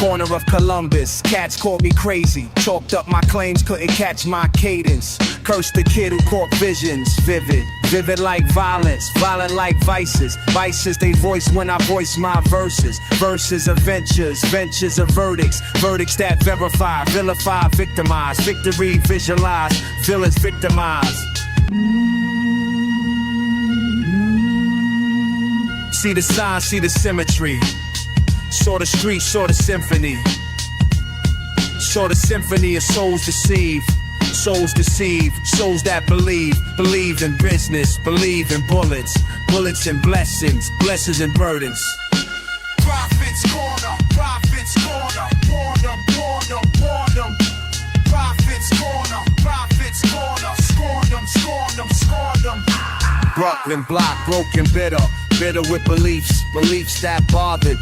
corner of Columbus. Cats called me crazy, chalked up my claims, couldn't catch my cadence. Cursed the kid who caught visions, vivid like violence, violent like vices. Vices they voice when I voice my verses. Verses of ventures, ventures of verdicts. Verdicts that verify, vilify, victimize. Victory visualize, villains victimize. See the sign, see the symmetry. Saw the street, saw the symphony. Saw the symphony of souls deceived. Souls deceive, souls that believe in business, believe in bullets, bullets and blessings, blessings and burdens. Prophets corner, prophets corner, warn them, warn them, warn them. Prophets corner, scorn them, scorn them, scorn them. Brooklyn block, broken, bitter with beliefs that bothered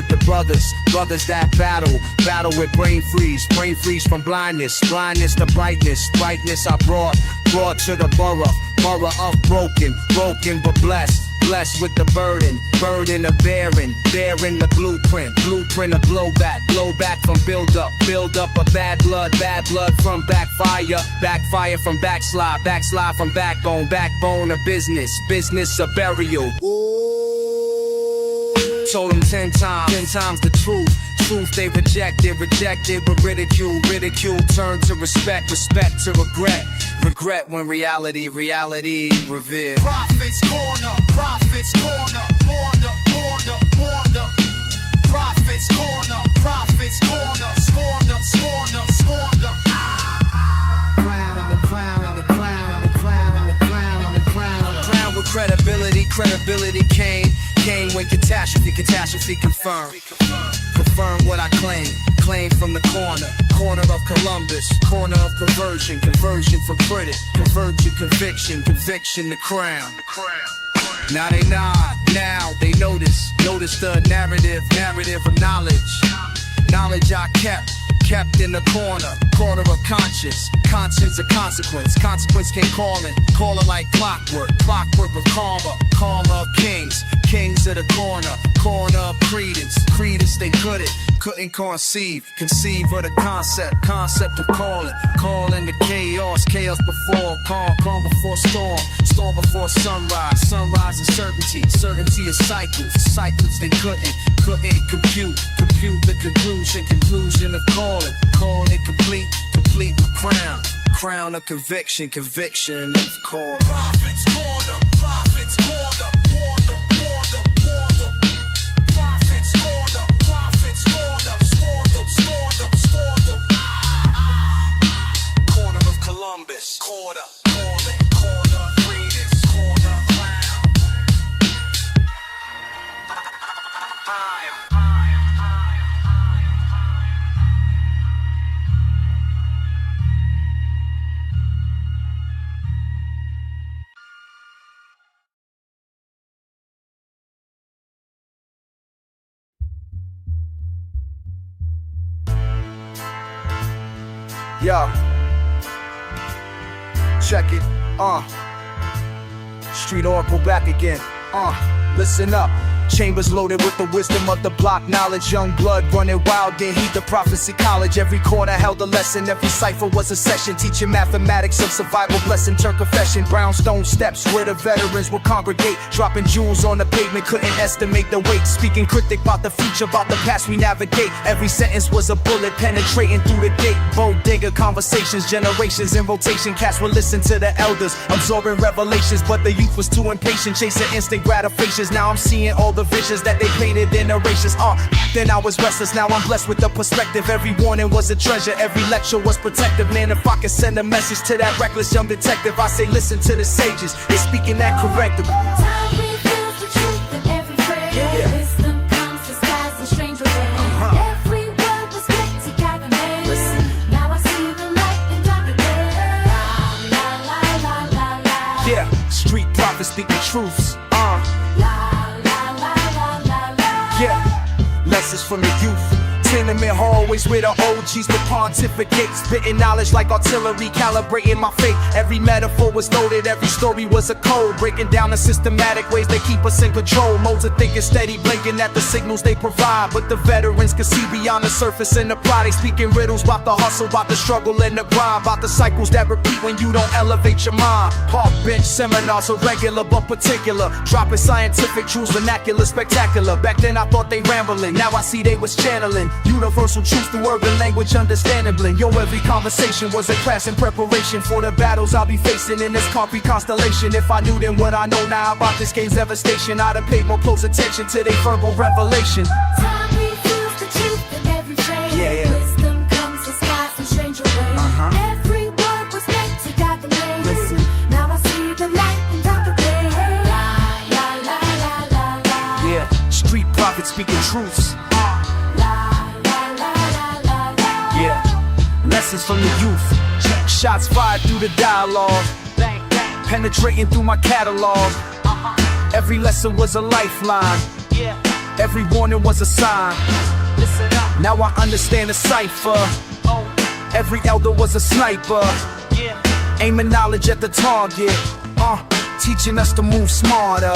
the brothers that battle with brain freeze from blindness to brightness I brought to the borough of broken but blessed with the burden of bearing the blueprint of blowback from build up of bad blood from backfire from backslide from backbone of business of burial. Told them 10 times the truth they rejected, but ridicule turned to respect to regret when reality revealed. Prophets corner, warn them. Prophets corner, scorn them. Crown with credibility came when catastrophe confirm what I claim from the corner of Columbus, corner of conversion from critic, convert to conviction to crown. Now they nod, now they notice the narrative of knowledge I kept in the corner of conscience of consequence came calling like clockwork of karma of kings of the corner of credence they couldn't conceive of the concept of calling the chaos before calm before storm before sunrise and certainty of cycles they couldn't compute the conclusion of calling it complete with crown of conviction of call. Prophets corner, warn them. Prophets corner, scorn them. Corner of Columbus, corner, greatest corner, Yo, check it, Street Oracle back again, listen up. Chambers loaded with the wisdom of the block knowledge. Young blood running wild, didn't heed the prophecy college. Every corner held a lesson, every cipher was a session. Teaching mathematics of survival, blessing turn confession. Brownstone steps where the veterans would congregate. Dropping jewels on the pavement, couldn't estimate the weight. Speaking cryptic about the future, about the past we navigate. Every sentence was a bullet penetrating through the gate. Bodega conversations, generations in rotation. Cats would listen to the elders, absorbing revelations. But the youth was too impatient, chasing instant gratifications. Now I'm seeing all the visions that they painted in narrations. Then I was restless, now I'm blessed with the perspective. Every warning was a treasure, every lecture was protective. Man, if I could send a message to that reckless young detective, I say listen to the sages, they speaking that corrective. Time reveals the truth in every phrase. Wisdom comes disguised in strange ways. Every word was meant to guide the maze. Now I see the light in darker days. La la la la la. Yeah, street prophets speaking truths. La la la la la la. Yeah, lessons from the youth. 10 tenement hallways where the OGs would pontificate, spitting knowledge like artillery, calibrating my fate. Every metaphor was loaded, every story was a code, breaking down the systematic ways they keep us in control. Modes of thinking steady, blinking at the signals they provide, but the veterans can see beyond the surface and the pride. They speaking riddles about the hustle, about the struggle and the grind, about the cycles that repeat when you don't elevate your mind. Park bench seminars are regular but particular, dropping scientific truths, vernacular, spectacular. Back then I thought they rambling, now I see they was channeling universal truths through urban language, understandably. Yo, every conversation was a class in preparation for the battles I'll be facing in this concrete constellation. If I knew then what I know now about this game's devastation, I'd have paid more close attention to their verbal revelation. Time reveals the truth in every phrase. Yeah. Wisdom comes disguised in stranger ways. Every word was meant to guide the way. Listen. Now I see the light in darker days. La la la la la la. Yeah, street prophets speaking truths. Yeah, lessons from the youth. Shots fired through the dialogue, penetrating through my catalog. Every lesson was a lifeline, every warning was a sign. Now I understand the cipher. Every elder was a sniper, aiming knowledge at the target, teaching us to move smarter.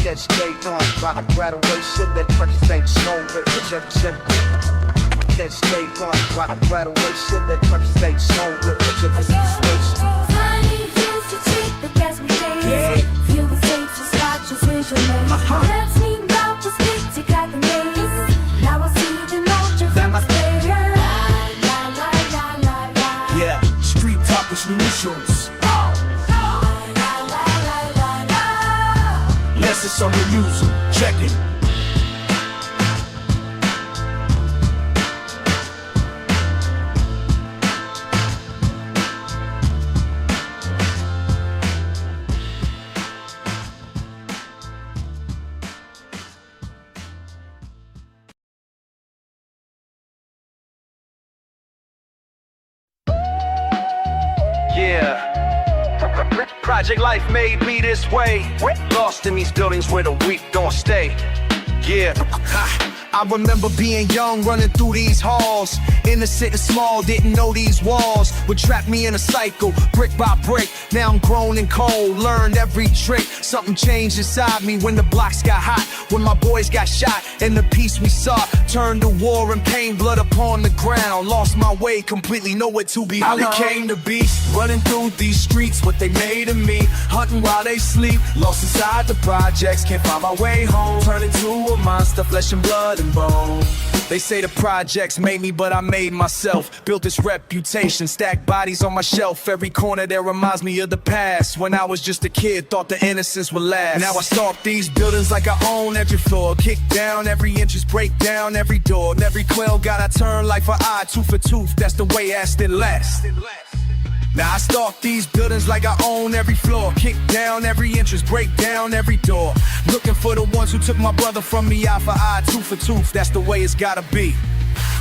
Catch day on by the graduation that precious ain't shown with rejection. Catch day on by the graduation that precious ain't shown with rejection. Tiny views to cheat the gas we chase. Feel the safe, just watch us visualize. Let's me know, just speak to guide the maze. Now I see the note from my player. La la la la la. Yeah, street topics, initials. Lessons on the music, check it. Yeah. Project life made me this way. Lost in these buildings where the weak don't stay. Yeah, I remember being young, running through these halls. Innocent and small, didn't know these walls would trap me in a cycle, brick by brick. Now I'm grown and cold, learned every trick. Something changed inside me when the blocks got hot, when my boys got shot, and the peace we sought turned to war and pain, blood upon the ground. Lost my way completely, nowhere to be. I became the beast, running through these streets, what they made of me, hunting while they sleep. Lost inside the projects, can't find my way home. Turn into a monster, flesh and blood and bone. They say the projects made me, but I made myself. Built this reputation, stacked bodies on my shelf. Every corner there reminds me of the past. When I was just a kid, thought the innocence would last. Now I stalk these buildings like I own every floor. Kick down every inches, break down every door. And every quail gotta turn like for eye, tooth for tooth. That's the way Aston last. Now I stalk these buildings like I own every floor. Kick down every inches, break down every door. Looking for the ones who took my brother from me, eye for eye, tooth for tooth. That's the way it's gotta be.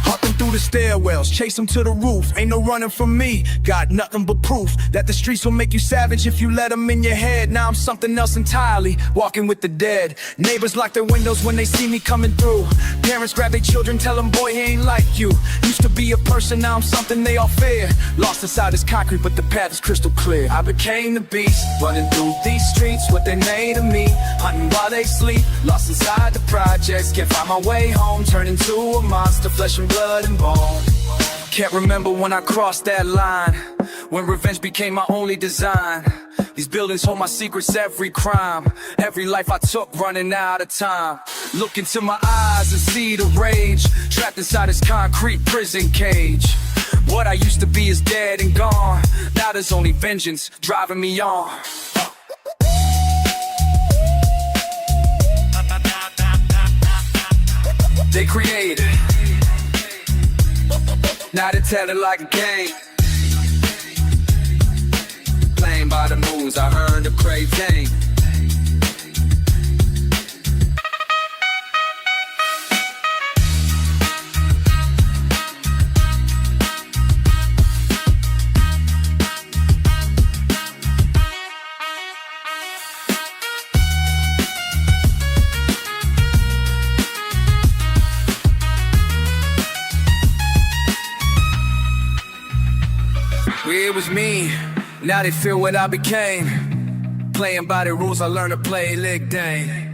Hunt them through the stairwells, chase them to the roof. Ain't no running from me, got nothing but proof that the streets will make you savage if you let them in your head. Now I'm something else entirely, walking with the dead. Neighbors lock their windows when they see me coming through. Parents grab their children, tell them, boy, he ain't like you. Used to be a person, now I'm something they all fear. Lost inside this concrete, but the path is crystal clear. I became the beast, running through these streets, what they made of me, hunting while they sleep. Lost inside the projects, can't find my way home. Turned into a monster, flesh and blood and bone. Can't remember when I crossed that line, when revenge became my only design. These buildings hold my secrets, every crime, every life I took running out of time. Look into my eyes and see the rage, trapped inside this concrete prison cage. What I used to be is dead and gone, now there's only vengeance driving me on. They created, now they tell it like a game. Playing by the moons, I earned a crave game. Yeah, it was me. Now they feel what I became. Playing by the rules, I learned to play Lick Dane.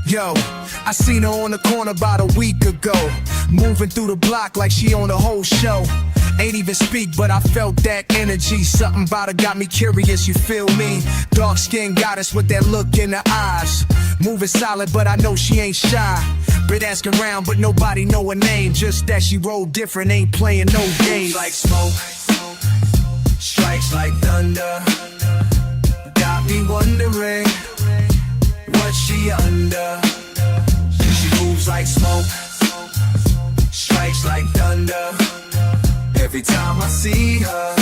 Yo, I seen her on the corner about a week ago, moving through the block like she on the whole show. Ain't even speak, but I felt that energy. Something about her got me curious, you feel me? Dark skin goddess with that look in her eyes. Moving solid, but I know she ain't shy. Been asking around, but nobody know her name. Just that she roll different, ain't playing no games. Like smoke, strikes like thunder. Got me wondering what she under. She moves like smoke, strikes like thunder. Every time I see her,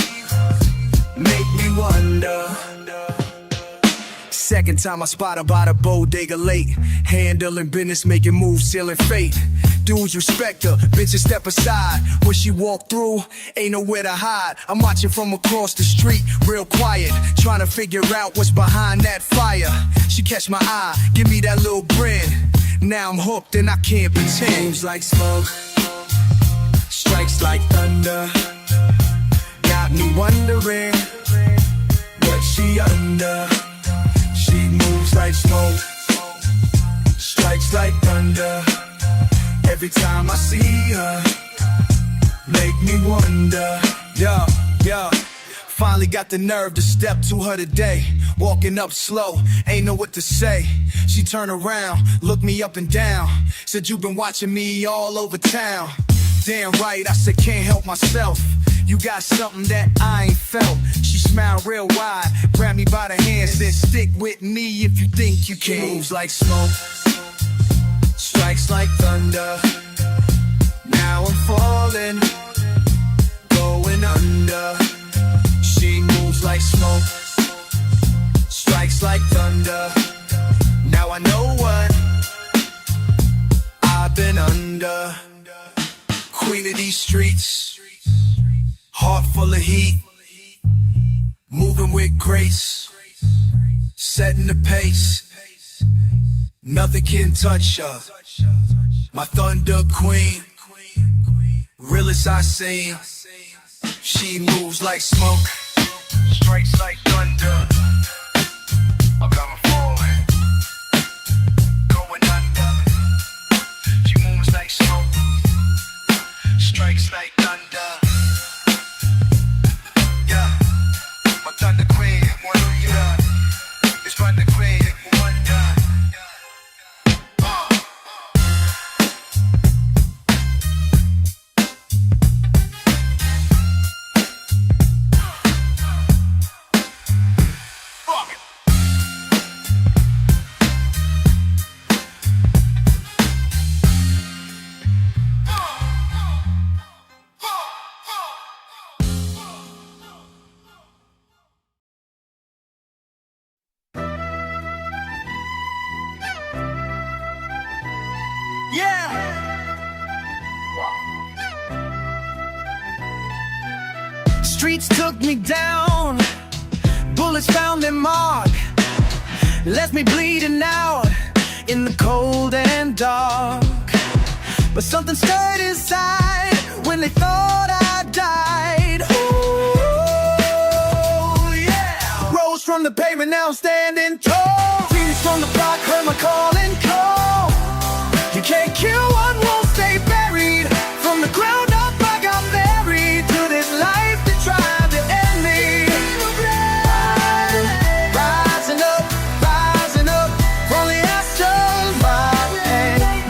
make me wonder. Second time I spot her by the bodega late, handling business, making moves, sealing fate. Dudes respect her, bitches step aside. When she walk through, ain't nowhere to hide. I'm watching from across the street, real quiet, trying to figure out what's behind that fire. She catch my eye, give me that little grin. Now I'm hooked and I can't pretend. Moves like smoke, strikes like thunder. Got me wondering what she under. She moves like smoke, strikes like thunder. Every time I see her, make me wonder. Yo, finally got the nerve to step to her today. Walking up slow, ain't know what to say. She turned around, looked me up and down. Said, you been watching me all over town. Damn right, I said, can't help myself. You got something that I ain't felt. She smiled real wide, grabbed me by the hand, said, stick with me if you think you can. Moves like smoke, strikes like thunder. Now I'm falling, going under. She moves like smoke, strikes like thunder. Now I know what I've been under. Queen of these streets, heart full of heat, moving with grace, setting the pace. Nothing can touch her. My thunder queen, realest I seen. She moves like smoke, strikes like thunder. I'm coming forward, going under. She moves like smoke, strikes like thunder. Yeah, my thunder queen, wonder. It's thunder queen, wonder. Streets took me down, bullets found their mark, left me bleeding out in the cold and dark. But something stirred inside when they thought I died. Oh yeah, rose from the pavement, now I'm standing tall. Phoenix from the block, heard my calling call. You can't kill what won't stay buried. From the ground up I got married to this life that tried to end me. Rising up from the ashes,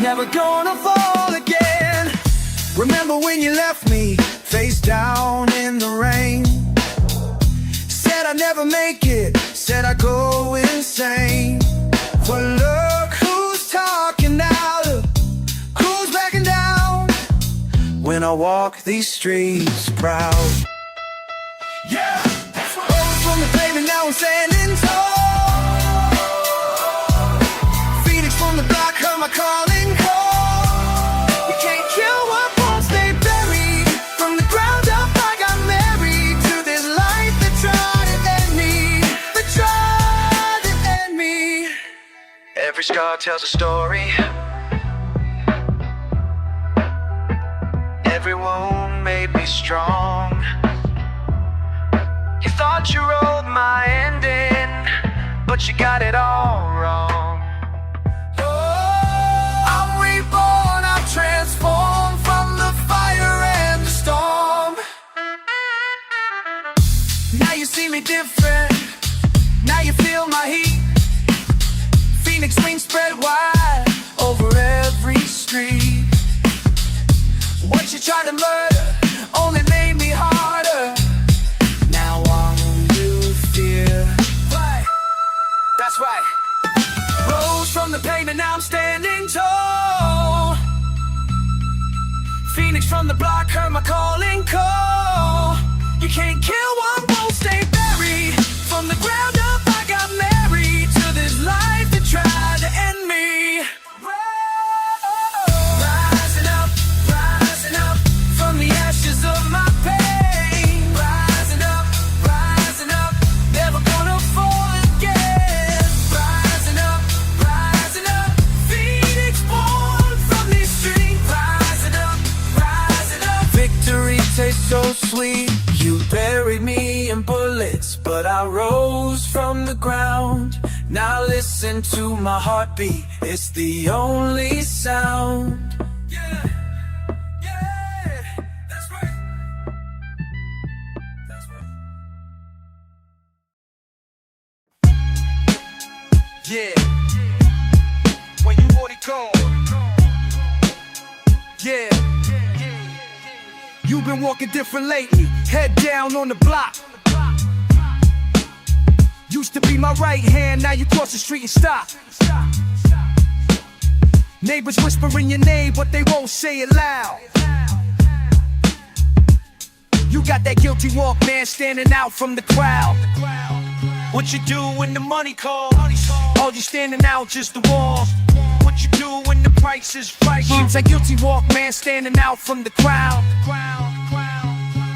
never gonna fall again. Remember when you left me face down in the rain? Said I'd never make it, said I'd go insane. But look who's talking now, look who's backing down when I walk these streets proud. Yeah, rose from the pavement, now I'm standing tall. Phoenix from the block, heard my calling call. You can't kill what won't stay buried. From the ground up I got married to Every scar tells a story. Every wound made me strong. You thought you wrote my ending, but you got it all wrong. Oh, I'm reborn, I'm transformed from the fire and the storm. Now you see me different, now you feel my heat. Phoenix wings spread wide over every street. What you tried to murder only made me harder. Now I'm you fear. Right, that's right. Rose from the pavement, now I'm standing tall. Phoenix from the block, heard my calling call. You can't kill one, won't stay buried. From the ground up, I got married to this life that tried to end me. Rising up from the ashes of my pain. Rising up, never gonna fall again. Rising up, Phoenix born from these streets. Rising up, victory tastes so sweet. You buried me in bullets, but I rose from the ground. Now listen to my heartbeat, it's the only sound. Yeah, that's right. That's right. Yeah, when you already gone. Yeah, you've been walking different lately, head down on the block. Used to be my right hand, now you cross the street and stop. Neighbors whispering your name, but they won't say it loud. You got that guilty walk, man, standing out from the crowd. What you do when the money calls? All you standing out, just the walls. What you do when the price is right? It's that guilty walk, man, standing out from the crowd.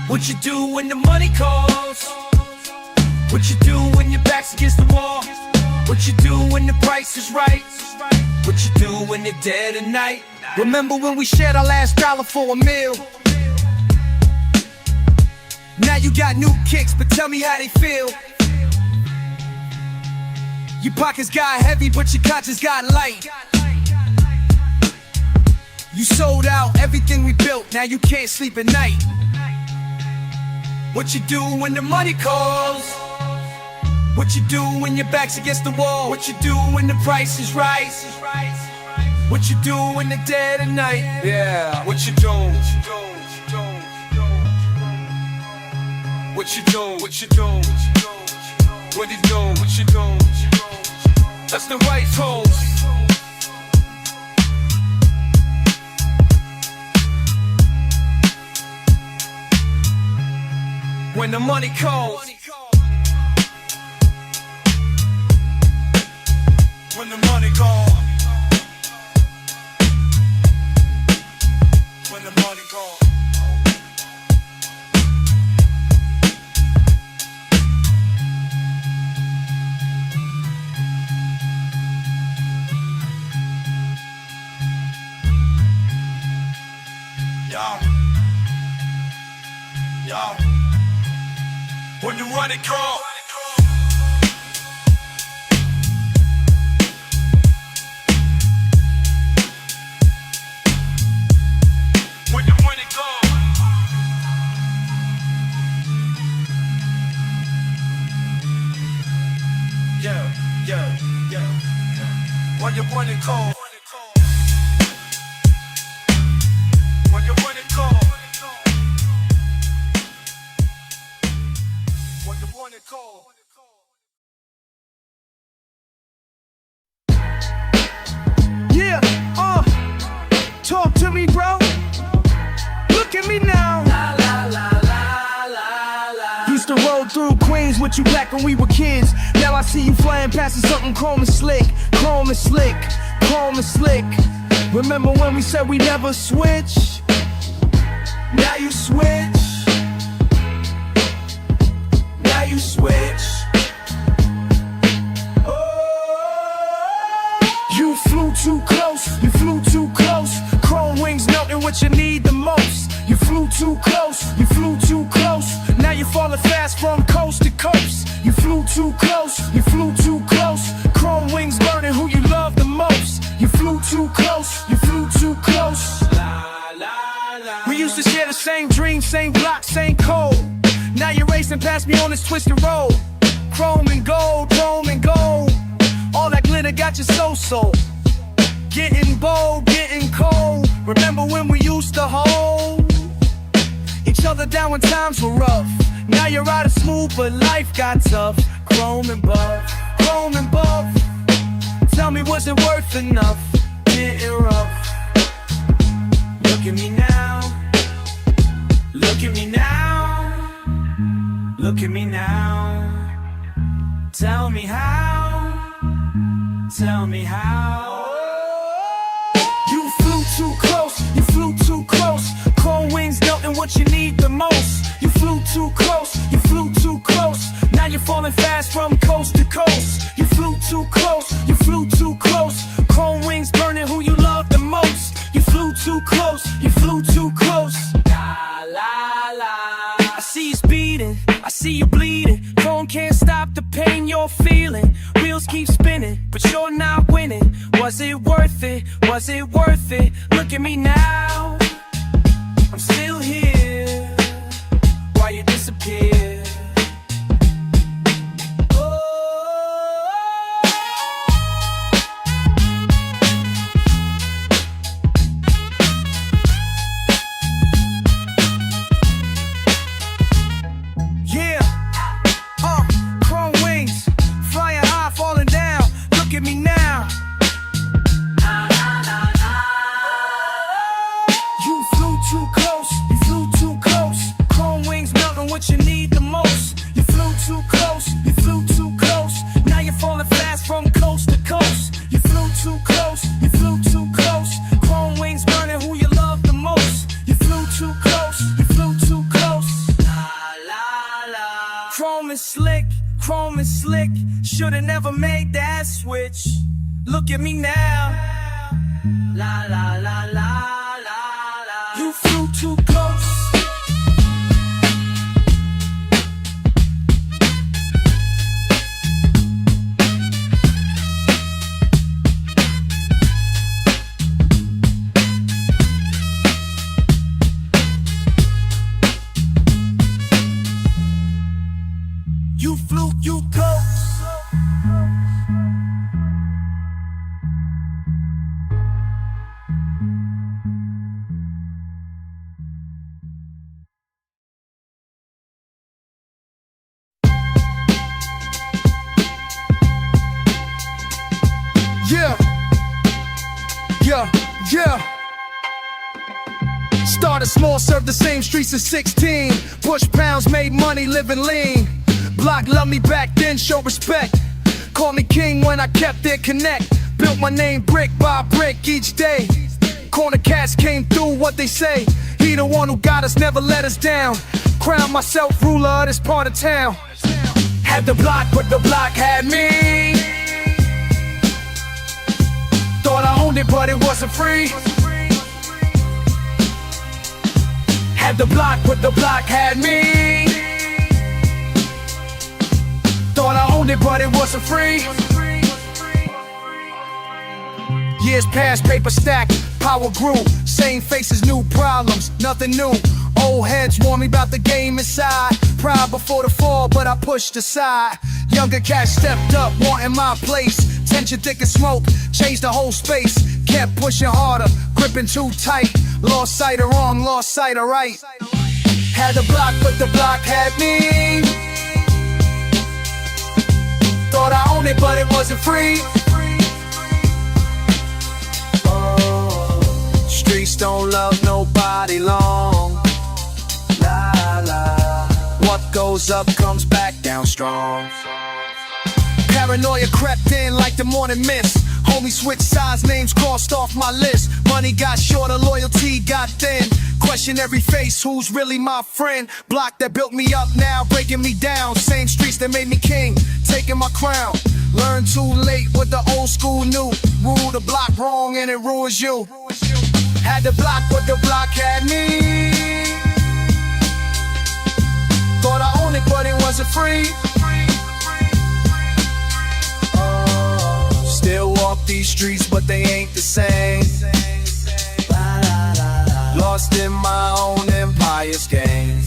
What you do when the money calls? What you do when your back's against the wall? What you do when the price is right? What you do when you're dead at night? Remember when we shared our last dollar for a meal? Now you got new kicks, but tell me how they feel. Your pockets got heavy, but your conscience got light. You sold out everything we built, now you can't sleep at night. What you do when the money calls? What you do when your back's against the wall? What you do when the price is right? What you do when they're dead at night? Yeah, what you do? What you do? What you do? What you do? What you do? That's the right toes. When the money calls. When the money gone. When the money gone. Yo. When the money gone. When you want it cold. When you want it cold. When you want it cold. Yeah, talk to me, bro. Look at me now. La, la, la, la, la, la. Used to roll through Queens with you back when we were kids. Now I see you flying past in something chrome and slick. Chrome and slick, chrome and slick. Remember when we said we never switch? Now you switch. Now you switch. Oh, what you need the most. You flew too close, you flew too close. Now you're falling fast from coast to coast. You flew too close, you flew too close. Chrome wings burning who you love the most. You flew too close, you flew too close. We used to share the same dream, same block, same code. Now you're racing past me on this twisted road. Chrome and gold, chrome and gold. All that glitter got you so. Getting bold, getting cold. Remember when we used to hold each other down when times were rough. Now you're riding smooth, but life got tough. Chrome and buff, chrome and buff. Tell me, was it worth enough? Getting rough. Look at me now. Look at me now. Look at me now. Tell me how. Tell me how. You flew too close, you flew too close. Cold wings melting what you need the most. You flew too close, you flew too close. Now you're falling fast from coast to coast. You flew too close, you flew too close. Cold wings burning who you love the most. You flew too close, you flew too close. La la la. I see you speeding, I see you bleeding. Phone can't stop the pain you're feeling. Wheels keep spinning, but you're not winning. Was it worth it? Was it worth it? Look at me now. I'm still here. Why you disappear? Should've never made that switch. Look at me now. La la la la la la. You flew too close. You flew, you close. Yeah. Started small, served the same streets at 16. Push pounds, made money, living lean. Block loved me back then, show respect. Called me king when I kept their connect. Built my name brick by brick each day. Corner cats came through what they say. He the one who got us, never let us down. Crowned myself ruler of this part of town. Had the block, but the block had me. Thought I owned it, but it wasn't free. Had the block, but the block had me. Thought I owned it, but it wasn't free. Years passed, paper stacked, power grew. Same faces, new problems, nothing new. Old heads warn me about the game inside. Proud before the fall, but I pushed aside. Younger cats stepped up, wanting my place. Tension thick as smoke, changed the whole space. Kept pushing harder, gripping too tight. Lost sight of wrong, lost sight of right. Had the block, but the block had me. Thought I owned it, but it wasn't free. Streets don't love nobody long. La la. What goes up comes back down strong. Paranoia crept in like the morning mist. Homies switched sides, names crossed off my list. Money got shorter, loyalty got thin. Question every face, who's really my friend? Block that built me up now, breaking me down. Same streets that made me king, taking my crown. Learned too late what the old school knew. Rule the block wrong and it ruins you. Had had the block, but the block had me. Thought I owned it, but it wasn't free. Still walk these streets, but they ain't the same. Lost in my own empire's game.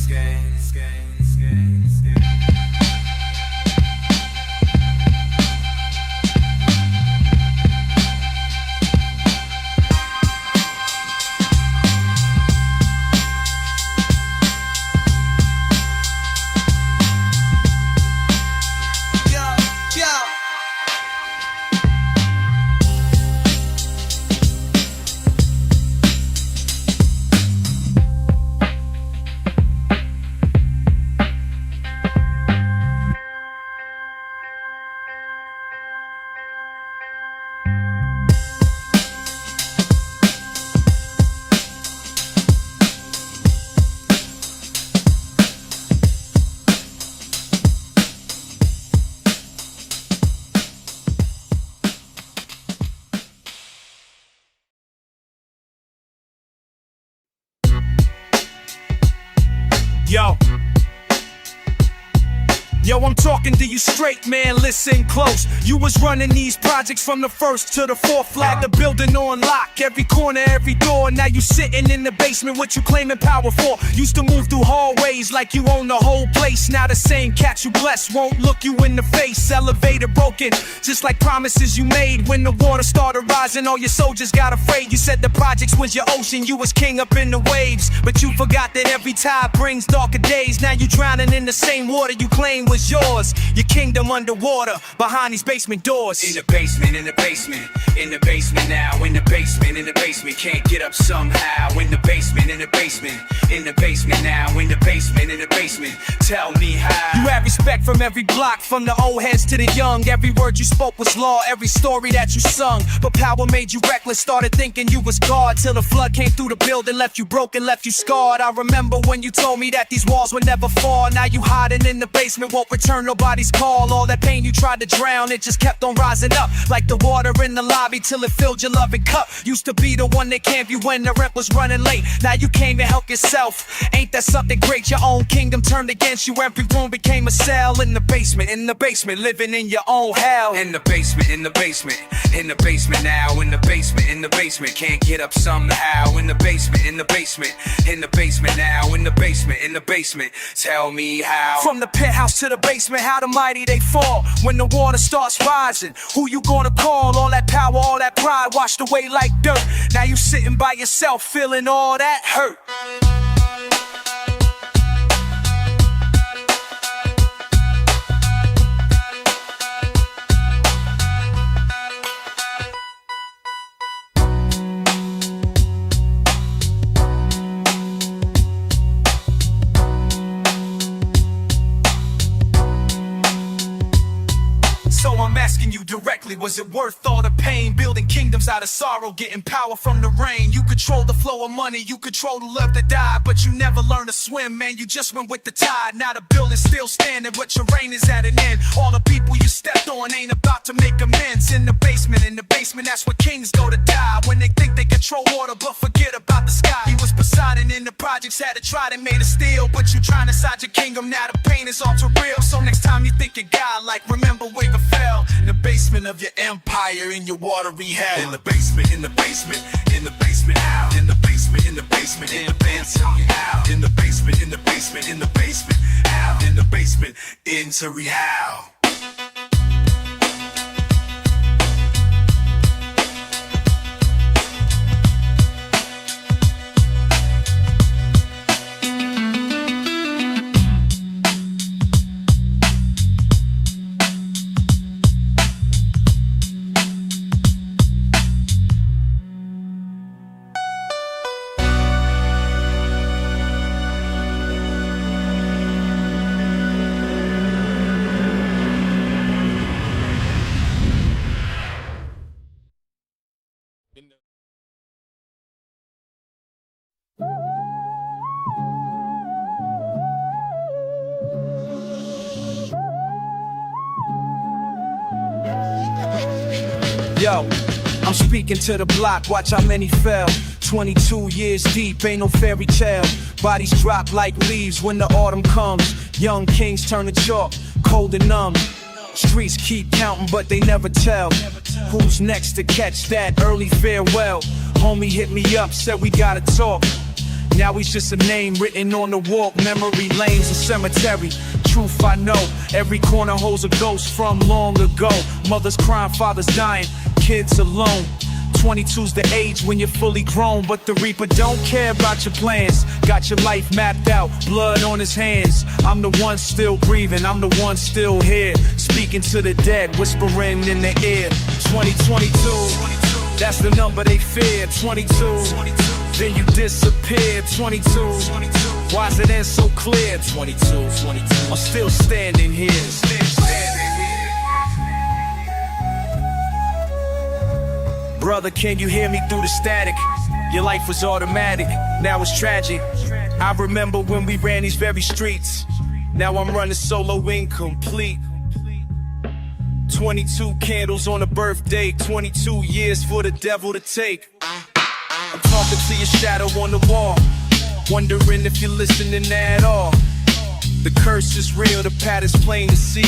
Yo, I'm talking to you straight, man, listen close. You was running these projects from the first to the fourth flag. The building on lock, every corner, every door. Now you sitting in the basement, what you claiming power for? Used to move through hallways like you own the whole place. Now the same cat you bless won't look you in the face. Elevator broken, just like promises you made. When the water started rising, all your soldiers got afraid. You said the projects was your ocean, you was king up in the waves. But you forgot that every tide brings darker days. Now you drowning in the same water you claim was yours. Your kingdom underwater, behind these basement doors. In the basement, in the basement, in the basement now. In the basement, in the basement, can't get up somehow. In the basement, in the basement, in the basement now. In the basement, in the basement, tell me how. You had respect from every block, from the old heads to the young. Every word you spoke was law, every story that you sung. But power made you reckless, started thinking you was God. Till the flood came through the building, left you broken, left you scarred. I remember when you told me that these walls would never fall. Now you hiding in the basement, won't return nobody's call. All that pain you tried to drown, it just kept on rising up. Like the water in the lobby till it filled your loving cup. Used to be the one that camped you when the rent was running late. Now you came to help yourself. Ain't that something great? Your own kingdom turned against you. Every room became a cell. In the basement, living in your own hell. In the basement, in the basement, in the basement now. In the basement, can't get up somehow. In the basement, in the basement, in the basement now. In the basement, tell me how. From the penthouse to the basement, how the mighty they fall. When the water starts rising, who you gonna call? All that power, all that pride washed away like dirt. Now you sitting by yourself feeling all that hurt. So I'm asking you directly, was it worth all the pain? Building kingdoms out of sorrow, getting power from the rain. You control the flow of money, you control the love that died. But you never learned to swim, man, you just went with the tide. Now the building's still standing, but your reign is at an end. All the people you stepped on ain't about to make amends. In the basement, that's where kings go to die. When they think they control water, but forget about the sky. He was Poseidon in the projects, had to try to made of steel. But you trying to side your kingdom, now the pain is all too real. So next time you think you got, like, remember where you fell. In the basement of your empire, in your watery hell. In the basement, in the basement, in the basement, out. In the basement, in the basement, in the basement, out. In the basement, in the basement, in the basement, out. In the basement, into rehab. Yo, I'm speaking to the block, watch how many fell. 22 years deep, ain't no fairy tale. Bodies drop like leaves when the autumn comes. Young kings turn to chalk, cold and numb. Streets keep counting, but they never tell who's next to catch that early farewell. Homie hit me up, said we gotta talk. Now he's just a name written on the walk. Memory lanes, a cemetery. Truth I know, every corner holds a ghost from long ago. Mothers crying, fathers dying, kids alone. 22's the age when you're fully grown, but the Reaper don't care about your plans. Got your life mapped out, blood on his hands. I'm the one still breathing, I'm the one still here. Speaking to the dead, whispering in their ear. 2022, that's the number they fear. 22, then you disappear. 22, why is it end so clear? 22, I'm still standing here. Brother, can you hear me through the static? Your life was automatic, now it's tragic. I remember when we ran these very streets. Now I'm running solo incomplete. 22 candles on a birthday, 22 years for the devil to take. I'm talking to your shadow on the wall, wondering if you're listening at all. The curse is real, the pattern's plain to see.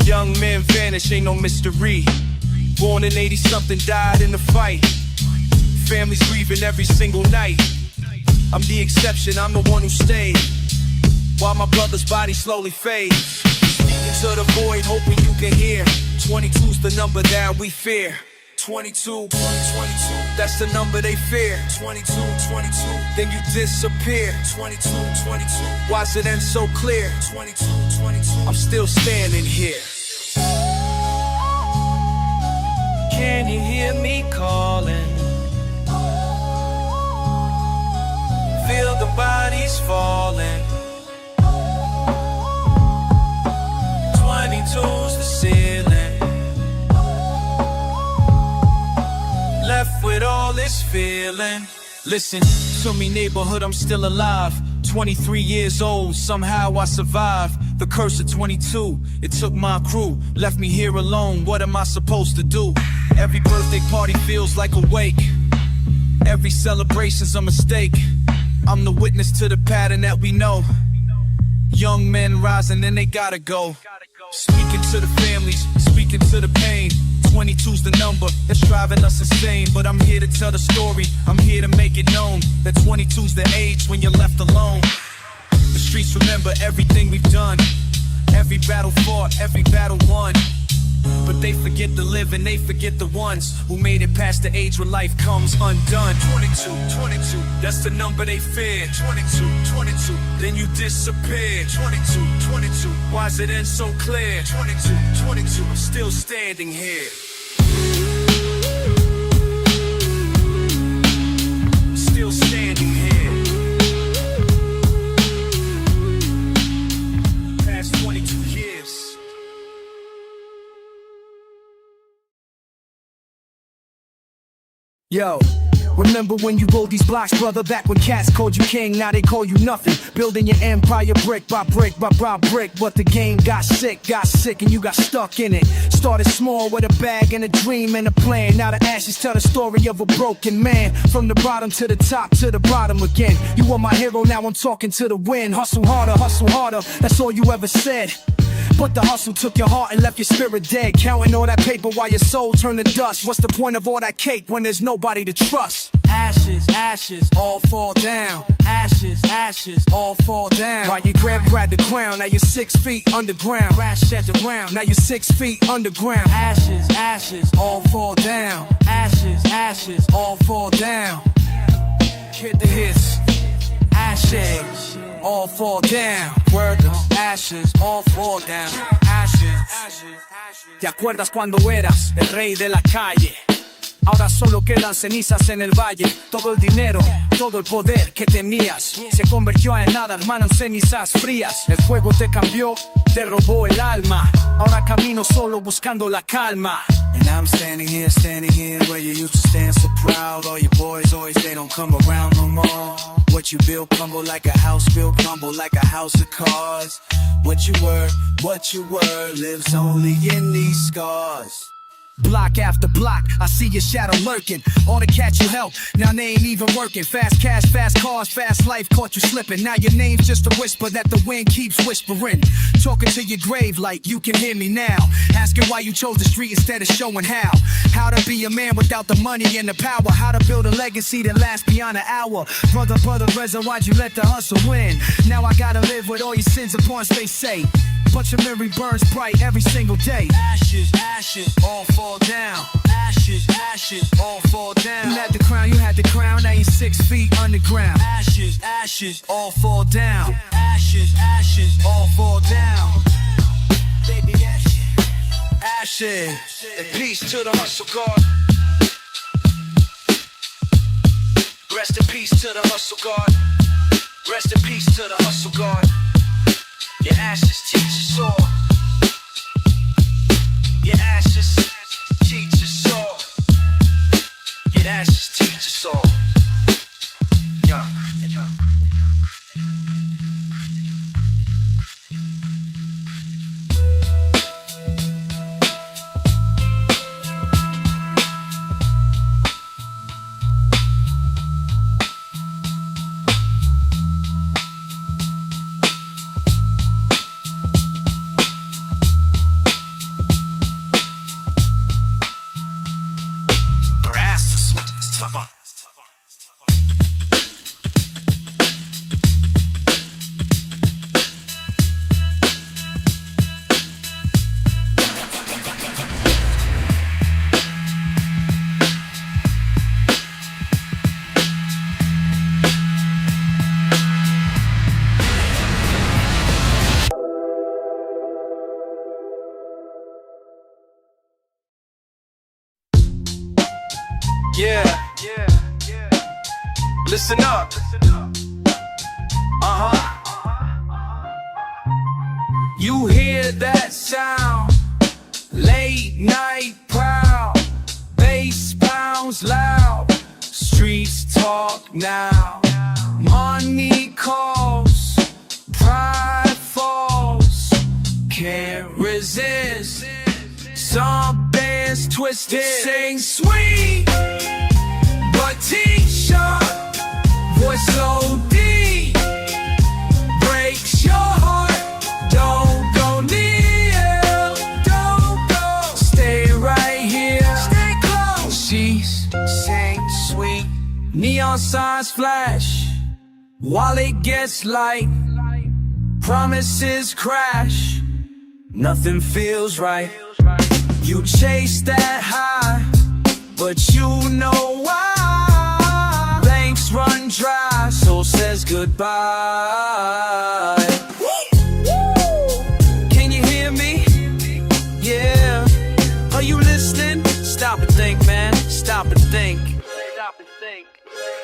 Young men vanish, ain't no mystery. Born in 80-something, died in the fight. Families grieving every single night. I'm the exception, I'm the one who stayed, while my brother's body slowly fades. Speaking to the void, hoping you can hear. 22's the number that we fear. 22, that's the number they fear. 22, then you disappear. 22, why's it end so clear? 22, I'm still standing here. Can you hear me calling? Feel the bodies falling. 22's the ceiling. Left with all this feeling. Listen to me, neighborhood, I'm still alive. 23 years old, somehow I survived. The curse of 22, it took my crew. Left me here alone, what am I supposed to do? Every birthday party feels like a wake. Every celebration's a mistake. I'm the witness to the pattern that we know. Young men rising and they gotta go. Speaking to the families, speaking to the pain. 22's the number that's driving us insane. But I'm here to tell the story, I'm here to make it known that 22's the age when you're left alone. The streets remember everything we've done, every battle fought, every battle won. But they forget the living, they forget the ones who made it past the age where life comes undone. 22, that's the number they fear. 22, then you disappear. 22, why's it end so clear? 22, I'm still standing here. Still standing here. Past 22 years. Yo, remember when you rolled these blocks, brother? Back when cats called you king, now they call you nothing. Building your empire brick by brick by brick. But the game got sick, and you got stuck in it. Started small with a bag and a dream and a plan. Now the ashes tell the story of a broken man. From the bottom to the top to the bottom again. You were my hero, now I'm talking to the wind. Hustle harder, that's all you ever said. But the hustle took your heart and left your spirit dead. Counting all that paper while your soul turned to dust. What's the point of all that cake when there's nobody to trust? Ashes, all fall down. Ashes, all fall down. While you grabbed the crown, now you're 6 feet underground. Crash at the ground, now you're 6 feet underground. Ashes, all fall down. Ashes, all fall down. Hit the hits. Ashes, all fall down. Word up. Ashes, all fall down. Ashes. ¿Te acuerdas cuando eras el rey de la calle? Ahora solo quedan cenizas en el valle. Todo el dinero, todo el poder que tenías se convirtió en nada, hermano, en cenizas frías. El fuego te cambió, te robó el alma. Ahora camino solo buscando la calma. And I'm standing here where you used to stand so proud. All your boys always, they don't come around no more. What you build crumble like a house, build crumble like a house of cards. What you were lives only in these scars. Block after block, I see your shadow lurking. All the cats you help, now they ain't even working. Fast cash, fast cars, fast life caught you slipping. Now your name's just a whisper that the wind keeps whispering. Talking to your grave like you can hear me now. Asking why you chose the street instead of showing how. How to be a man without the money and the power. How to build a legacy that lasts beyond an hour. Brother, Reza, why'd you let the hustle win? Now I gotta live with all your sins upon space, say. But your memory burns bright every single day. Ashes, ashes, all fall down. Ashes, ashes, all fall down. You had the crown, now you're 6 feet underground. Ashes, ashes, all fall down. Ashes, ashes, all fall down. Baby, ashes. Ashes. And peace to the hustle guard. Rest in peace to the hustle guard. Rest in peace to the hustle guard. Your ashes teach us all. Your ashes teach us all. Your ashes teach us all. Yeah. Listen up. You hear that sound? Late night proud. Bass pounds loud. Streets talk now. Money calls. Pride falls. Can't resist. Some bands twisted. Sing sweet, but T-shirt. Voice so deep, breaks your heart. Don't go near, don't go. Stay right here, stay close. She's sing sweet. Neon signs flash while it gets light. Promises crash, nothing feels right. You chase that high, but you know why. Run dry, soul says goodbye. Can you hear me? Yeah. Are you listening? Stop and think, man. Stop and think. Stop and think.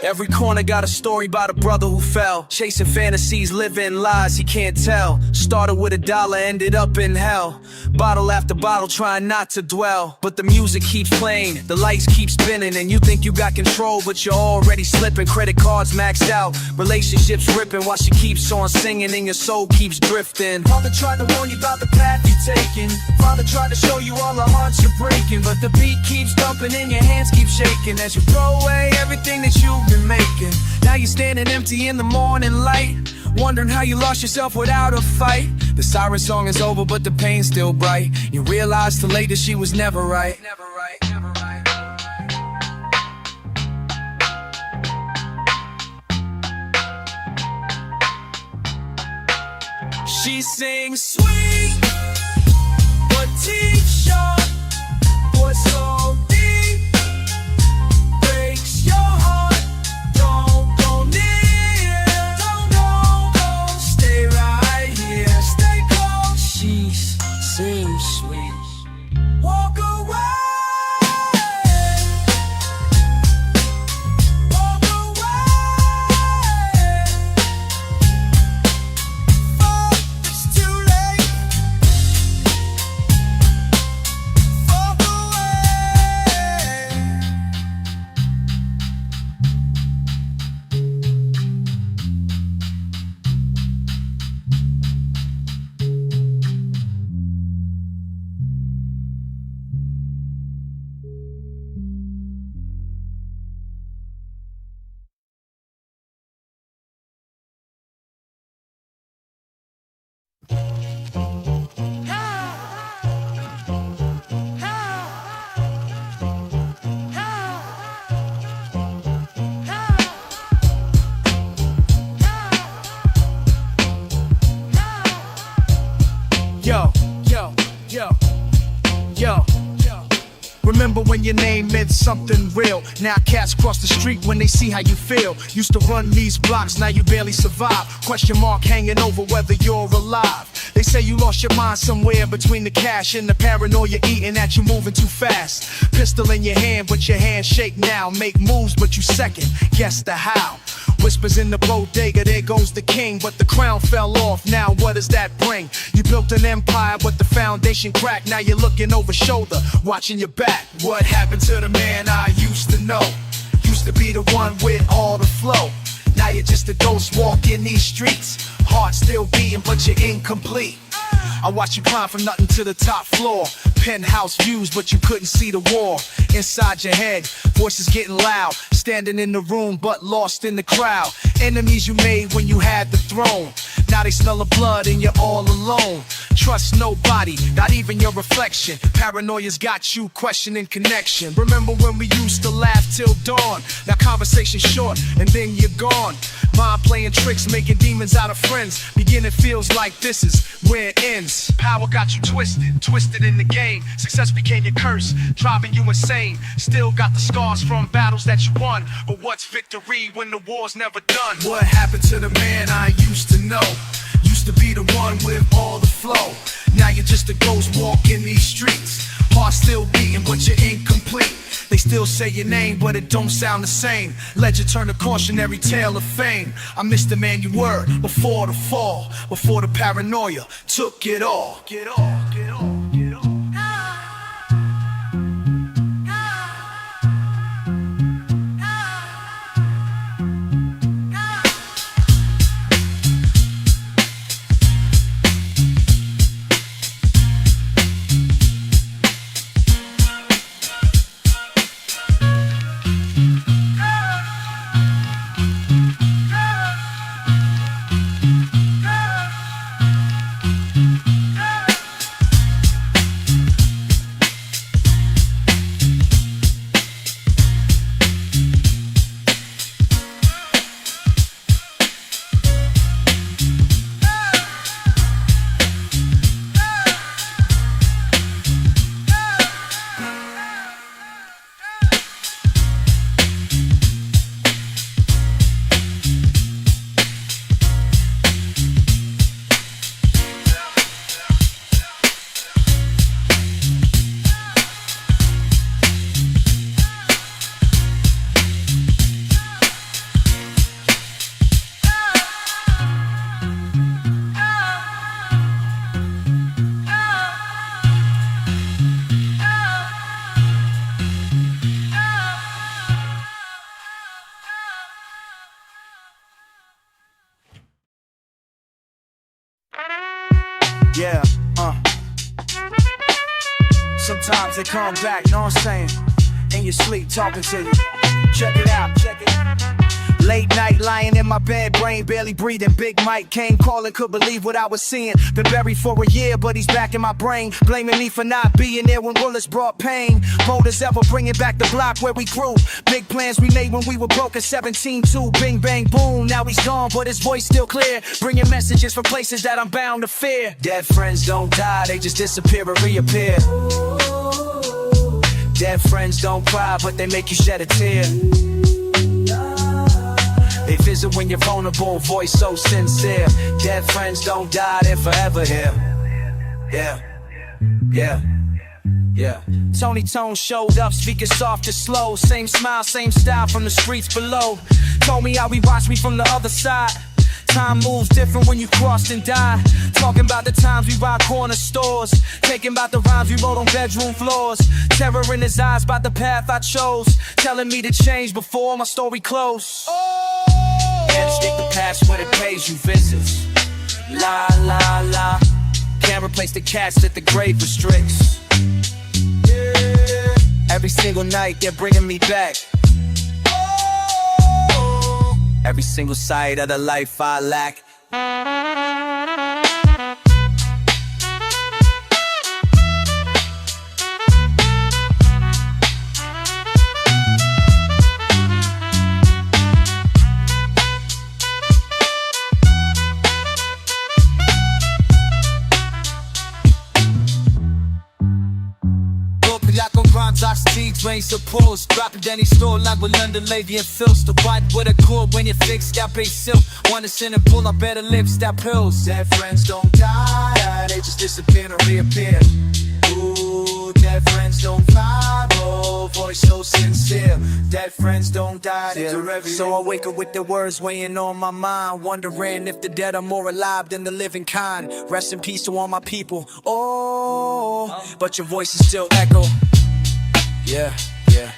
Every corner got a story about a brother who fell. Chasing fantasies, living lies he can't tell. Started with $1, ended up in hell. Bottle after bottle, trying not to dwell. But the music keeps playing, the lights keep spinning. And you think you got control, but you're already slipping. Credit cards maxed out, relationships ripping. While she keeps on singing and your soul keeps drifting. Father tried to warn you about the path you're taking. Father tried to show you all the hearts you're breaking. But the beat keeps thumping and your hands keep shaking as you throw away everything that you've been making. Now you're standing empty in the morning light, wondering how you lost yourself without a fight. The siren song is over, but the pain's still bright. You realize too late that she was never right. Never right, never right. She sings sweet, but T-shirt, voice so deep, breaks your heart. Don't go near, don't go. Stay right here, stay close. She sings sweet. Walk away. Walk away. Oh, it's too late. ain't meant something real. Now cats cross the street when they see how you feel. Used to run these blocks, now you barely survive. Question mark hanging over whether you're alive. They say you lost your mind somewhere between the cash and the paranoia eating at you moving too fast. Pistol in your hand, but your hand shake now. Make moves, but you second, guess the how. Whispers in the bodega, there goes the king, but the crown fell off, now what does that bring? You built an empire, but the foundation cracked. Now you're looking over shoulder, watching your back. What happened to the man I used to know? Used to be the one with all the flow. Now you're just a ghost walking these streets. Heart still beating, but you're incomplete. I watch you climb from nothing to the top floor. Penthouse views, but you couldn't see the war. Inside your head, voices getting loud. Standing in the room, but lost in the crowd. Enemies you made when you had the throne. Now they smell of blood and you're all alone. Trust nobody, not even your reflection. Paranoia's got you questioning connection. Remember when we used to laugh till dawn? Now conversation short and then you're gone. Mind playing tricks, making demons out of friends. Beginning feels like this is where it ends. Power got you twisted in the game. Success became your curse, driving you insane. Still got the scars from battles that you won. But what's victory when the war's never done? What happened to the man I used to know? Used to be the one with all the flow. Now you're just a ghost walking these streets. Heart still beating, but you're incomplete. They still say your name, but it don't sound the same. Legend turn a cautionary tale of fame. I miss the man you were before the fall, before the paranoia took it all. Get off, get off, get off. Yeah, sometimes they come back, know what I'm saying? In your sleep, talking to you. Check it out, check it out. Late night, lying in my bed, brain barely breathing. Big Mike came calling, could believe what I was seeing. Been buried for a year, but he's back in my brain. Blaming me for not being there when bullets brought pain. Bold as ever, bringing back the block where we grew. Big plans we made when we were broke at 17-2. Bing, bang, boom, now he's gone, but his voice still clear. Bringing messages from places that I'm bound to fear. Dead friends don't die, they just disappear and reappear. Dead friends don't cry, but they make you shed a tear. They visit when you're vulnerable, voice so sincere. Dead friends don't die, they're forever here. Yeah, yeah, yeah. Tony Tone showed up, speaking soft and slow. Same smile, same style from the streets below. Told me how he watched me from the other side. Time moves different when you crossed and died. Talking about the times we robbed corner stores. Thinking about the rhymes we wrote on bedroom floors. Terror in his eyes about the path I chose. Telling me to change before my story closed. Can't stick the past when it pays you visits. La la la. Can't replace the cats that the grave restricts. Every single night they're bringing me back. Every single side of the life I lack. ain't supposed. Drop it, then he stole like with London Lady and Phils. The white with a cord when you fix, got big silk. Wanna send and pull up better lips, that pills. Dead friends don't die, they just disappear and reappear. Ooh, dead friends don't fly, oh, voice so sincere. Dead friends don't die, they're everywhere. So I wake up with the words weighing on my mind, wondering if the dead are more alive than the living kind. Rest in peace to all my people. Oh, but your voices still echo. Yeah, yeah.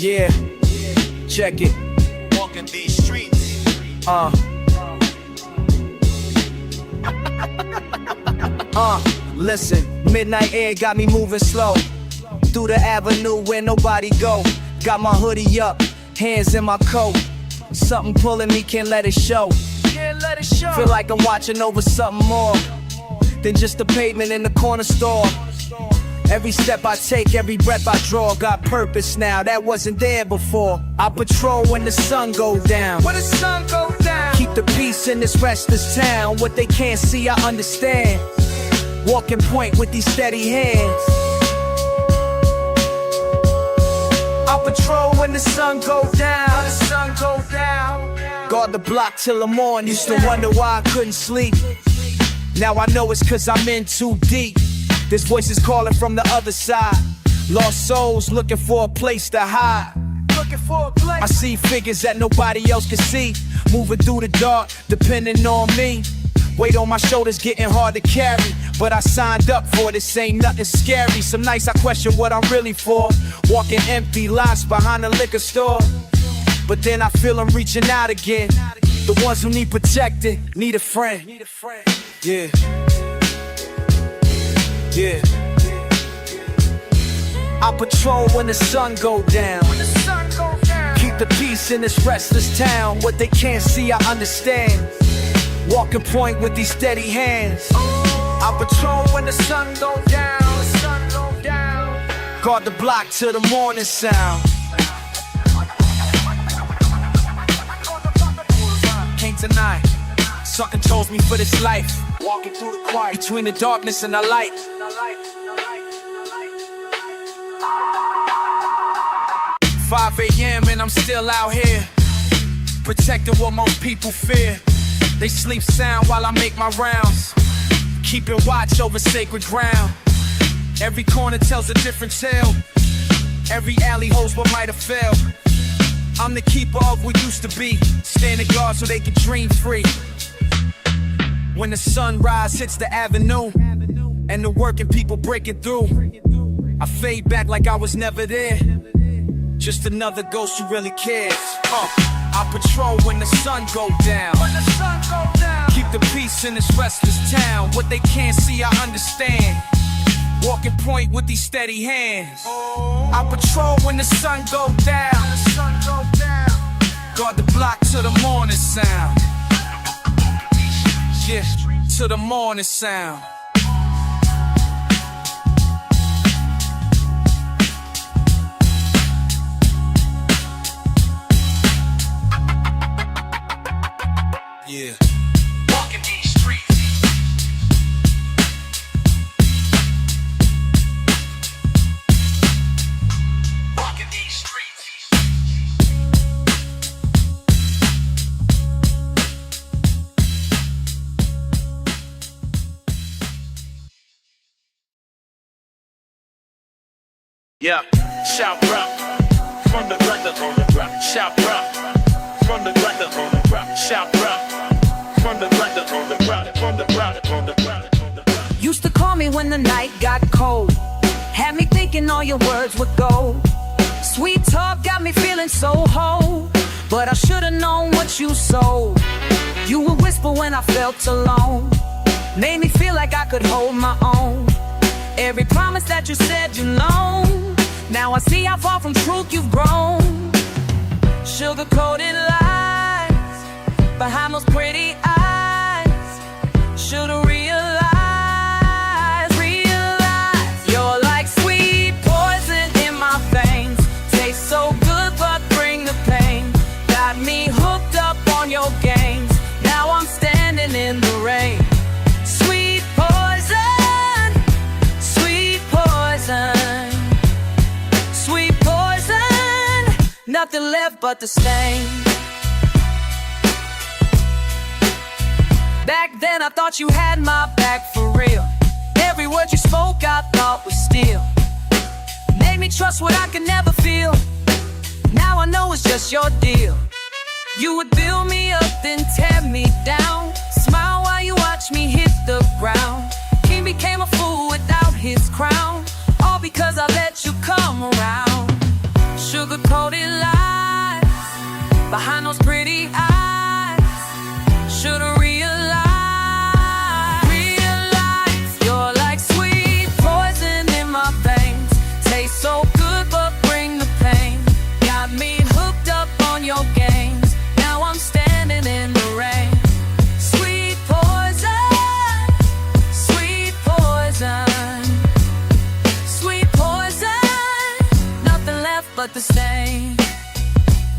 Yeah, check it. Walking these streets. Listen, midnight air got me moving slow through the avenue where nobody go. Got my hoodie up, hands in my coat. Something pulling me, can't let it show. Feel like I'm watching over something more than just the pavement in the corner store. Every step I take, every breath I draw, got purpose now, that wasn't there before. I patrol when the sun goes down. When the sun goes down, Keep the peace in this restless town. What they can't see, I understand. Walking point with these steady hands. I patrol when the sun goes down. the sun goes down. Guard the block till the morning. Used to wonder why I couldn't sleep. Now I know it's cause I'm in too deep. This voice is calling from the other side. Lost souls looking for a place to hide. Looking for a place. I see figures that nobody else can see. Moving through the dark, depending on me. Weight on my shoulders getting hard to carry. But I signed up for this, ain't nothing scary. Some nights I question what I'm really for. Walking empty lots behind the liquor store. But then I feel them reaching out again. The ones who need protected, need a friend. Yeah. Yeah. I patrol when the sun go down. When the sun goes down, Keep the peace in this restless town. What they can't see, I understand. Walking point with these steady hands. I patrol when the sun go down. the sun goes down. Guard the block till the morning sound. Can't deny, something chose me for this life. Walking through the quiet, between the darkness and the light. 5 a.m. and I'm still out here, protecting what most people fear. They sleep sound while I make my rounds, keeping watch over sacred ground. Every corner tells a different tale. Every alley holds what might have failed. I'm the keeper of what used to be, standing guard so they can dream free. When the sunrise hits the avenue and the working people breaking through, I fade back like I was never there. Just another ghost who really cares. I patrol when the sun go down. When the sun goes down, Keep the peace in this restless town. What they can't see, I understand. Walking point with these steady hands. I patrol when the sun go down. the sun goes down. Guard the block till the morning sound. Yeah, till the morning sound. Yeah. Walking these streets. Walking these streets. Yeah, shout rock from the gutter on the rock. Shout rock from the gutter on the rock. Shout rock from the gutter on the rock. From the gutter on the rock. Used to call me when the night got cold. all your words were gold. Sweet talk got me feeling so whole, but I should've known what you sold. You would whisper when I felt alone, made me feel like I could hold my own. Every promise that you said you known, now I see how far from truth you've grown. Sugar-coated lies behind those pretty eyes. Should've realized you're like sweet poison in my veins. Taste so good but bring the pain. Got me hooked up on your games. Now I'm standing in the rain. Sweet poison, sweet poison, sweet poison. Nothing left but the stain. Back then I thought you had my back for real. Every word you spoke I thought was steel. Made me trust what I could never feel. Now I know it's just your deal. You would build me up then tear me down. Smile while you watch me hit the ground. King became a fool without his crown, all because I let you come around. Sugar-coated lies behind those pretty eyes. Should've realized you're like sweet poison in my veins. Taste so good but bring the pain. Got me hooked up on your games. Now I'm standing in the rain. Sweet poison, sweet poison, sweet poison. Nothing left but the stain.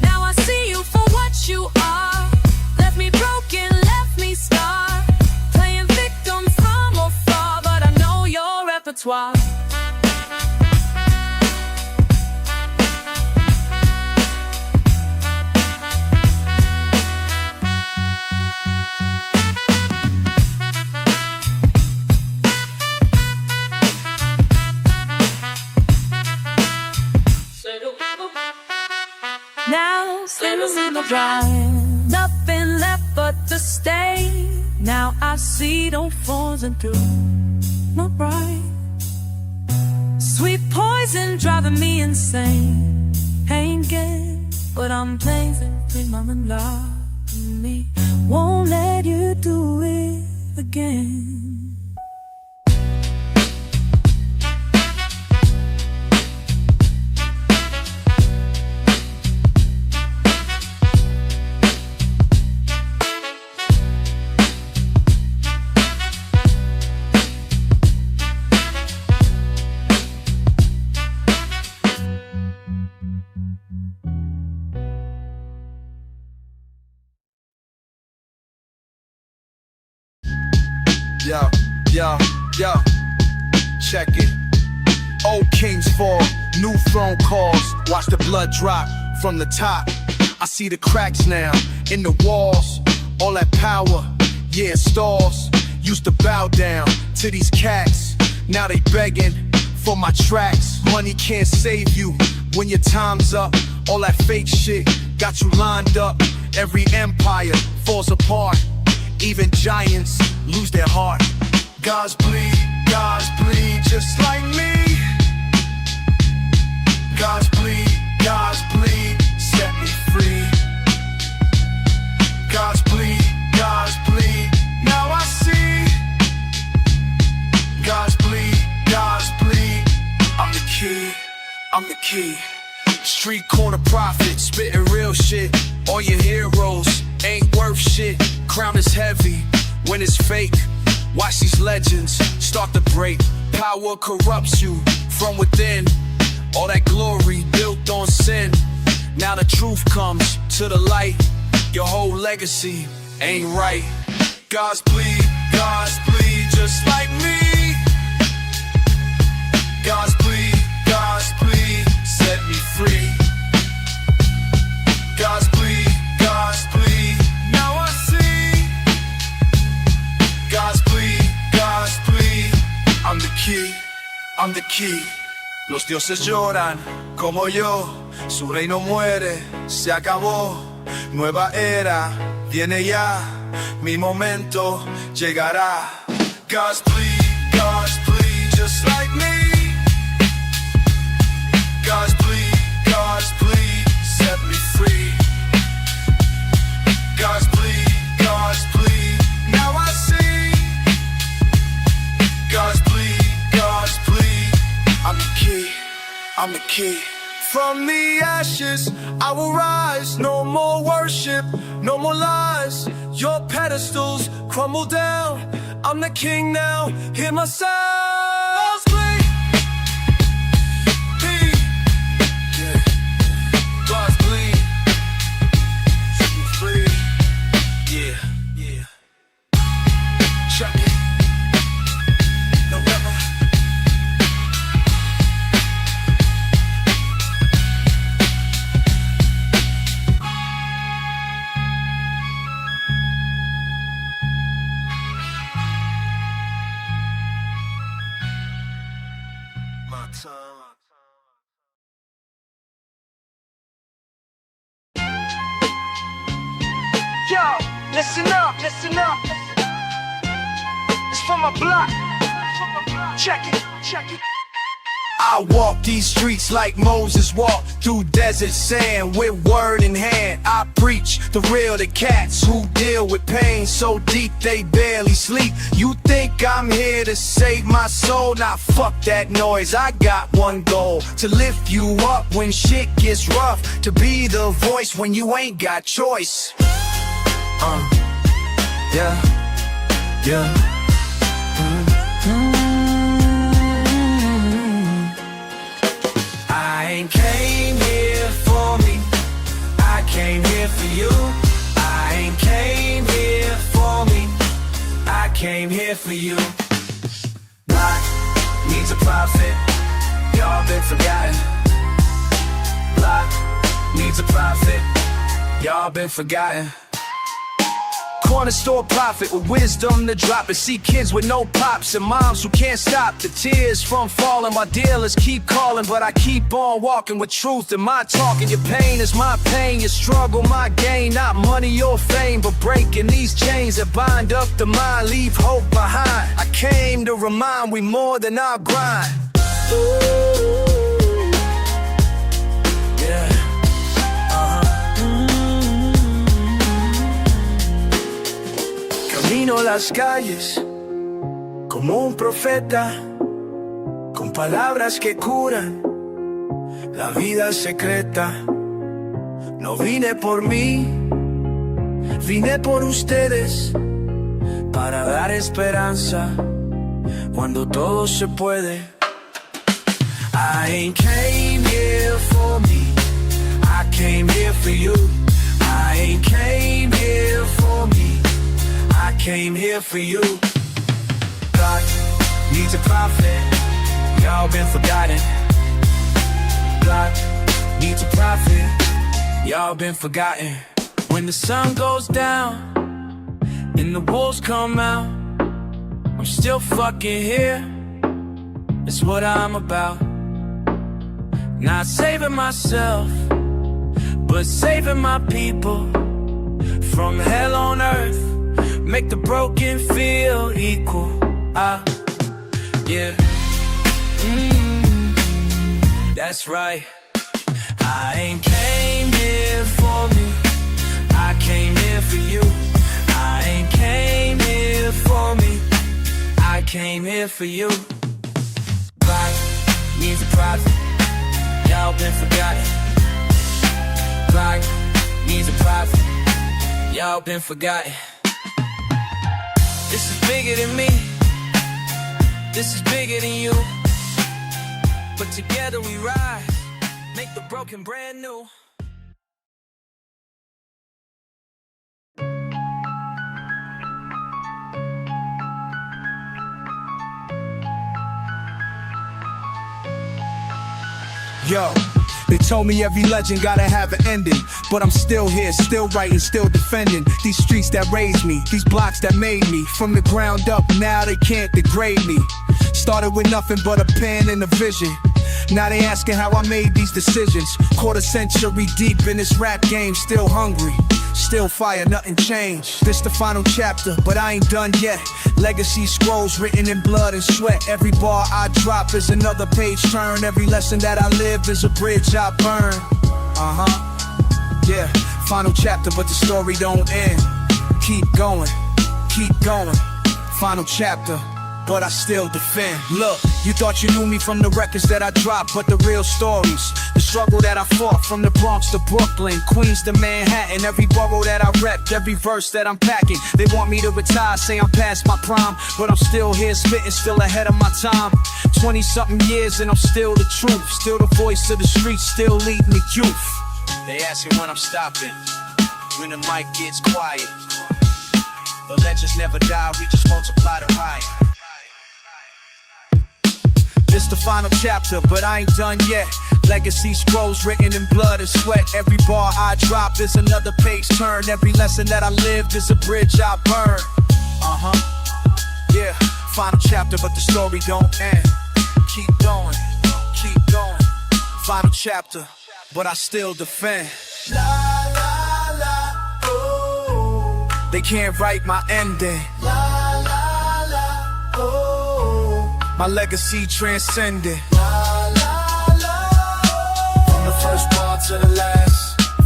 Now I see you for what you are. Left me broken, left me scarred. Playing victim from afar, but I know your repertoire. Now slimmers in the dry, nothing left but the stain. Now I see don't falls and through my bright. Sweet poison driving me insane. Ain't good, but I'm blazing with my love me. Won't let you do it again. Yo, yo, yo, check it. Old kings fall, new throne calls. Watch the blood drop from the top. I see the cracks now in the walls. All that power, yeah, stalls. Used to bow down to these cats. Now they begging for my tracks. Money can't save you when your time's up. All that fake shit got you lined up. Every empire falls apart. Even giants lose their heart. Gods bleed, just like me. Gods bleed, set me free. Gods bleed, now I see. Gods bleed, I'm the key. Street corner prophet, spitting real shit. All your heroes ain't worth shit. Crown is heavy when it's fake. Watch these legends start to break. Power corrupts you from within. All that glory built on sin. Now the truth comes to the light. Your whole legacy ain't right. Gods bleed, just like me. Gods bleed, set me free. Gods bleed, now I see. Gods bleed, I'm the key. Los dioses lloran como yo. Su reino muere, se acabó. Nueva era, viene ya. Mi momento llegará. Gods bleed, just like me. I'm the key. From the ashes, I will rise. No more worship, no more lies. Your pedestals crumble down. I'm the king now, hear my sounds bleed. Yeah. Bars bleed. Chickens bleed. Yeah, yeah. Chuck it. November. Yo, listen up, listen up. It's from my block. Check it, check it. I walk these streets like Moses walked through desert sand with word in hand. I preach the real to cats who deal with pain so deep they barely sleep. You think I'm here to save my soul? Nah, fuck that noise. I got one goal: to lift you up when shit gets rough, to be the voice when you ain't got choice. Yeah, yeah. I ain't came here for me, I came here for you. I ain't came here for me, I came here for you. Block needs a prophet, y'all been forgotten. Block needs a prophet, y'all been forgotten. Corner store prophet with wisdom to drop it. See kids with no pops and moms who can't stop the tears from falling. My dealers keep calling, but I keep on walking with truth in my talking. Your pain is my pain, your struggle my gain. Not money or fame, but breaking these chains that bind up the mind, leave hope behind. I came to remind we more than our grind. Ooh. Yeah. Camino las calles como un profeta, con palabras que curan la vida secreta. No vine por mí, vine por ustedes, para dar esperanza cuando todo se puede. I ain't came here for me, I came here for you. I ain't came here for me, I came here for you. God needs a prophet, y'all been forgotten. God needs a prophet, y'all been forgotten. When the sun goes down and the wolves come out, I'm still fucking here, it's what I'm about. Not saving myself, but saving my people from hell on earth. Make the broken feel equal. Yeah. That's right. I ain't came here for me, I came here for you. I ain't came here for me, I came here for you. God needs a prophet, y'all been forgotten. God needs a prophet, y'all been forgotten. This is bigger than me, this is bigger than you. But together we rise, make the broken brand new. Yo, they told me every legend gotta have an ending, but I'm still here, still writing, still defending these streets that raised me, these blocks that made me. From the ground up, now they can't degrade me. Started with nothing but a pen and a vision. Now they asking how I made these decisions. Quarter century deep in this rap game, still hungry, still fire, nothing changed. This the final chapter, but I ain't done yet. Legacy scrolls written in blood and sweat. Every bar I drop is another page turn. Every lesson that I live is a bridge I burn. Yeah, final chapter, but the story don't end. Keep going, final chapter. but I still defend. Look, you thought you knew me from the records that I dropped, but the real stories, the struggle that I fought from the Bronx to Brooklyn, Queens to Manhattan, every borough that I repped, every verse that I'm packing. They want me to retire, say I'm past my prime, but I'm still here spitting, still ahead of my time. 20-something years and I'm still the truth, still the voice of the streets, still leading the youth. They asking when I'm stopping, when the mic gets quiet. The legends never die, we just multiply the riot. This the final chapter, but I ain't done yet. Legacy scrolls written in blood and sweat. Every bar I drop is another page turn. Every lesson that I lived is a bridge I burn. Yeah, final chapter, but the story don't end. Keep going, keep going. Final chapter, but I still defend. La la la, oh. They can't write my ending. La la la, oh. My legacy transcended. La la la, from the first bar to the last.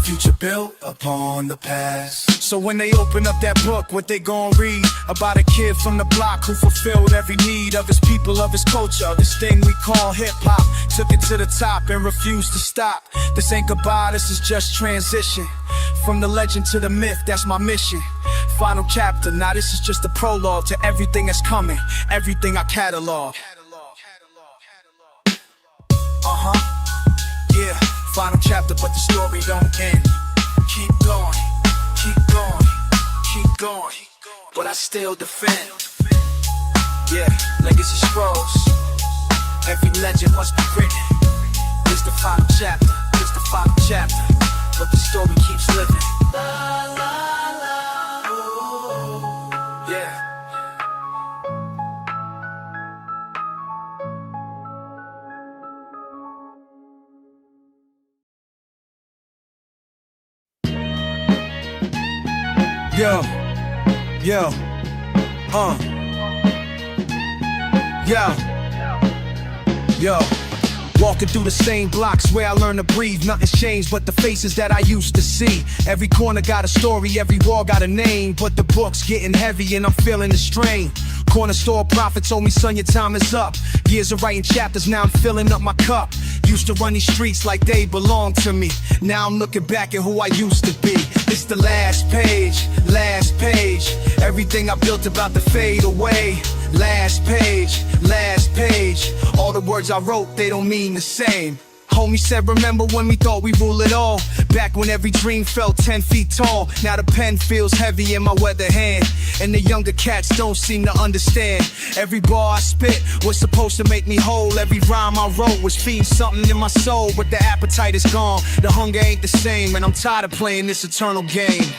Future built upon the past. So when they open up that book, what they gon' read? About a kid from the block who fulfilled every need of his people, of his culture, this thing we call hip-hop. Took it to the top and refused to stop. This ain't goodbye, this is just transition. From the legend to the myth, that's my mission. Final chapter, now this is just a prologue to everything that's coming, everything I catalog. Yeah, final chapter, but the story don't end. Keep going, keep going, keep going, but I still defend. Yeah, legacy scrolls, every legend must be written. This the final chapter, this the final chapter, but the story keeps living. La la la, ooh. Yeah. Yo, yo, yo. Walking through the same blocks where I learned to breathe. Nothing's changed but the faces that I used to see. Every corner got a story, every wall got a name. But the book's getting heavy and I'm feeling the strain. Corner store prophet told me, son, your time is up. Years of writing chapters, now I'm filling up my cup. Used to run these streets like they belong to me. Now I'm looking back at who I used to be. It's the last page, last page. Everything I built about to fade away. Last page, last page. All the words I wrote, they don't mean the same. Homie said, remember when we thought we ruled it all? Back when every dream felt 10 feet tall. Now the pen feels heavy in my weather hand, and the younger cats don't seem to understand. Every bar I spit was supposed to make me whole. Every rhyme I wrote was feeding something in my soul. But the appetite is gone, the hunger ain't the same, and I'm tired of playing this eternal game.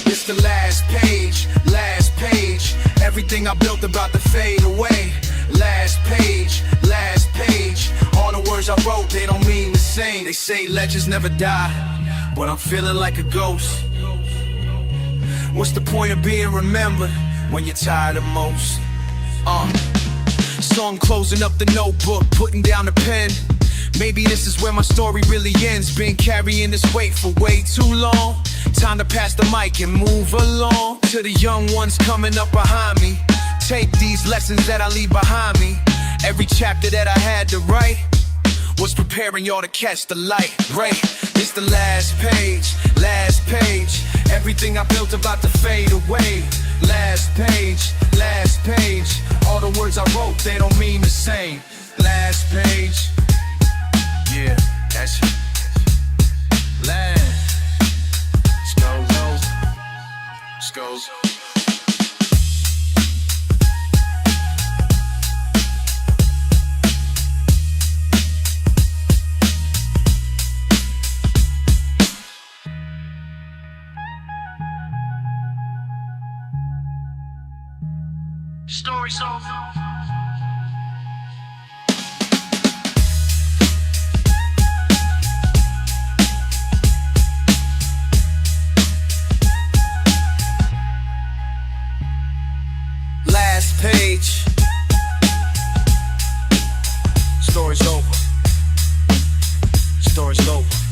It's the last page, last page. Everything I built about to fade away. Last page, last page. All the words I wrote, they don't mean the same. They say legends never die, but I'm feeling like a ghost. What's the point of being remembered when you're tired of most? So I'm closing up the notebook, putting down the pen. Maybe this is where my story really ends. Been carrying this weight for way too long. Time to pass the mic and move along to the young ones coming up behind me. Take these lessons that I leave behind me. Every chapter that I had to write was preparing y'all to catch the light, right? It's the last page, last page. Everything I built about to fade away. Last page, last page. All the words I wrote, they don't mean the same. Last page. Yeah, that's it. Last. Let's go. Story Soulful. Last page. Story's over. Story's over.